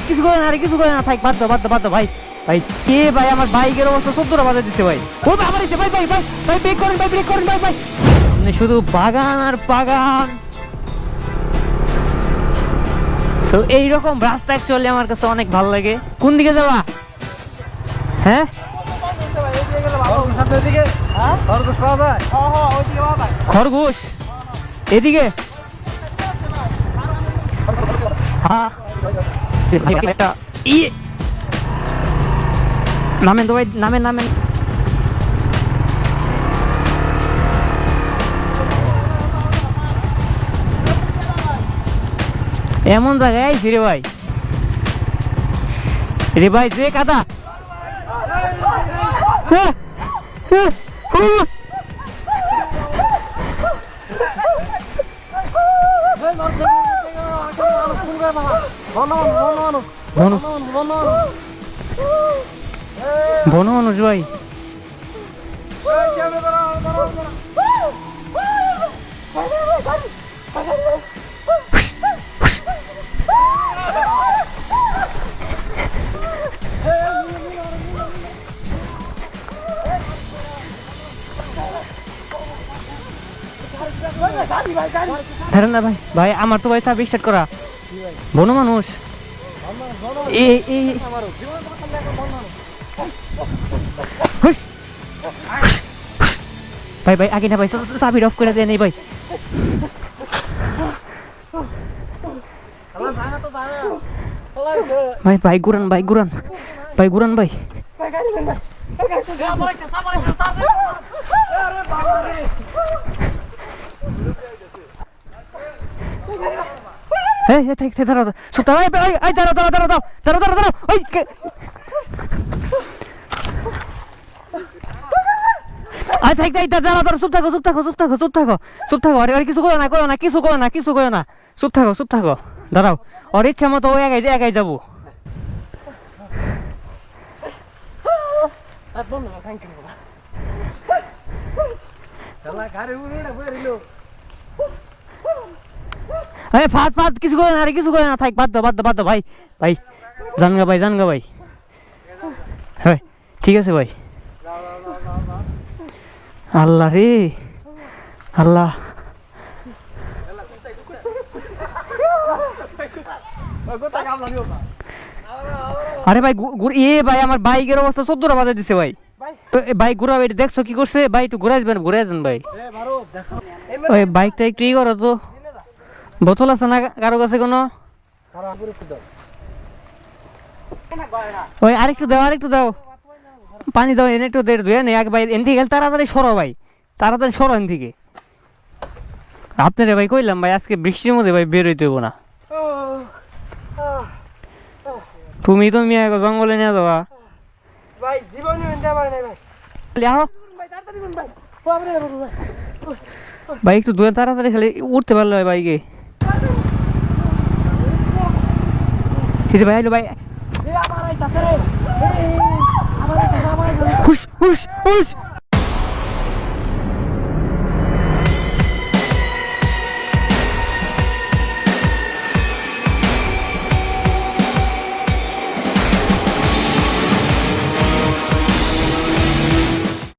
কিছু করে না, কিছু করে না, থাক, বাদ দাও, বাদ দাও, বাদ দাও ভাই। ভাই কে ভাই আমার বাইকের অবস্থা 14টা বাজে দিচ্ছে ভাই। ও আমার এসে ভাই ভাই ভাই ভাই ব্রেক করেন ভাই, ব্রেক করেন ভাই ভাই। শুধু বাগান আর বাগান। তো এইরকম রাস্তা অ্যাকচুয়ালি আমার কাছে অনেক ভালো লাগে। কোন দিকে যাবা? হ্যাঁ খরগোশ এদিকে। হ্যাঁ নামেন তো ভাই, নামেন নামেন। এমন জায়গায় আইছি রে ভাই, রে ভাই যে কাদা। বন মানুষ ভাই, ধরেন না ভাই। ভাই আমার তো ভাই চাপ স্টার্ট করা। বন মানুষ ভাই ভাই আগে না ভাই, চাবি অফ করে দেয় নেই ভাই। ভাই ভাই ঘুরান, ভাই ঘুরান, ভাই ঘুরান ভাই। দাঁড়াও, দাঁড়াও, দাঁড়াও, দাঁড়াও, দাঁড়াও, দাঁড়াও, দাঁড়াও। চুপ থাকো, চুপ থাকো, চুপ থাকো, চুপ থাকো, চুপ থাকো। আরে কিছু করো না, করো না, কিছু করো না, কিছু করো না। চুপ থাকো, চুপ থাকো, দাঁড়াও। ওর ইচ্ছা মতো ও একাই একাই যাবো। ফাঁদ ফাঁদ কিছু করে না, আরে কিছু করে না, থাক, বাদ দাও, বাদ দাও, বাদ দাও ভাই। ভাই জানগা ভাই, জানগা ভাই। হ্যাঁ ঠিক আছে ভাই। আল্লাহ রে আল্লাহ। আরে ভাই ভাই আমার বাইকের অবস্থা 14টা বাজে দিছে ভাই। বাইক ঘুরা, দেখছো কি করছে ভাই? একটু ঘুরাই দিবেন, ঘুরাই দেন ভাই। ওই বাইকটা একটু ই করো তো। বোতল আছে না কারো কাছে কোনো? ওই আরেকটু দাও, আরেকটু দাও, পানি দাও, এনে একটু ধুয়ে নেই আগে ভাই। এন থেকে তাড়াতাড়ি সরো ভাই, তাড়াতাড়ি সরো এন থেকে। আপনারে ভাই কইলাম ভাই আজকে বৃষ্টির মধ্যে ভাই বের হইতে হইব না। তুমি তো মিয়া জঙ্গলে নিয়ে যাবা ভাই, জীবনে নিতে পারে না ভাই। ভাই একটু ধুয়ে তাড়াতাড়ি খালি উঠতে পারলো বাইকে। ভাই আইলো ভাই। হুশ হুশ হুশ